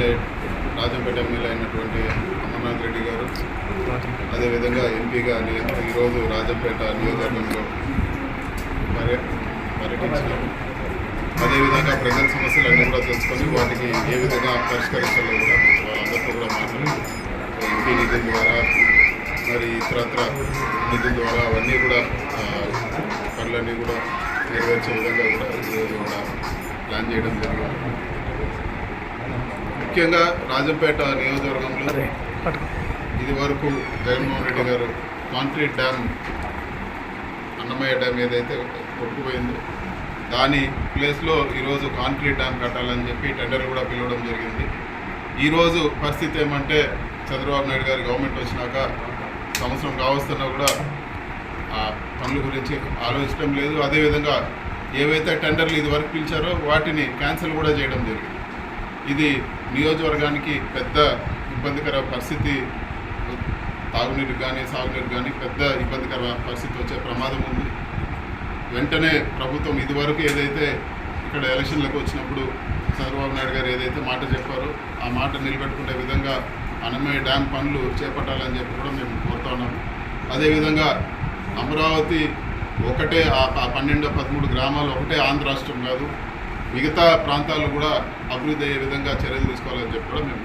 MLA Rajampet MLA అయినటువంటి అమర్నాథ్ రెడ్డి గారు, అదేవిధంగా ఎంపీగా ఈరోజు రాజంపేట నియోజకవర్గంలో పర్యటించినారు. అదేవిధంగా ప్రజల సమస్యలన్నీ కూడా తెలుసుకొని వాటికి ఏ విధంగా పరిష్కరించాలో కూడా వాళ్ళందరితో కూడా మాట్లాడి ఎంపీ నిధుల ద్వారా మరి ఇతరత్ర నిధుల ద్వారా అవన్నీ కూడా పనులన్నీ కూడా నెరవేర్చే విధంగా కూడా ఈరోజు కూడా ప్లాన్ చేయడం జరిగింది. ముఖ్యంగా రాజంపేట నియోజకవర్గంలో ఇది వరకు జగన్మోహన్ రెడ్డి గారు కాంక్రీట్ డ్యామ్ అన్నమయ్య డ్యామ్ ఏదైతే కొట్టుకుపోయిందో దాని ప్లేస్లో ఈరోజు కాంక్రీట్ డ్యామ్ కట్టాలని చెప్పి టెండర్లు కూడా పిలవడం జరిగింది. ఈరోజు పరిస్థితి ఏమంటే చంద్రబాబు నాయుడు గారి గవర్నమెంట్ వచ్చినాక సంవత్సరం కావస్తున్నా కూడా ఆ పనుల గురించి ఆలోచించడం లేదు. అదేవిధంగా ఏవైతే టెండర్లు ఇది వరకు పిలిచారో వాటిని క్యాన్సిల్ కూడా చేయడం జరిగింది. ఇది నియోజకవర్గానికి పెద్ద ఇబ్బందికర పరిస్థితి, తాగునీరు కానీ సాగునీరు కానీ పెద్ద ఇబ్బందికర పరిస్థితి వచ్చే ప్రమాదం ఉంది. వెంటనే ప్రభుత్వం ఇదివరకు ఏదైతే ఇక్కడ ఎలక్షన్లకు వచ్చినప్పుడు చంద్రబాబు నాయుడు గారు ఏదైతే మాట చెప్పారో ఆ మాట నిలబెట్టుకునే విధంగా అన్నమయ్య డ్యామ్ పనులు చేపట్టాలని చెప్పి కూడా మేము కోరుతా ఉన్నాము. అదేవిధంగా అమరావతి ఒకటే ఆ 12-13 గ్రామాలు ఒకటే ఆంధ్ర రాష్ట్రం కాదు, మిగతా ప్రాంతాలు కూడా అభివృద్ధి అయ్యే విధంగా చర్యలు తీసుకోవాలని చెప్పి కూడా మేము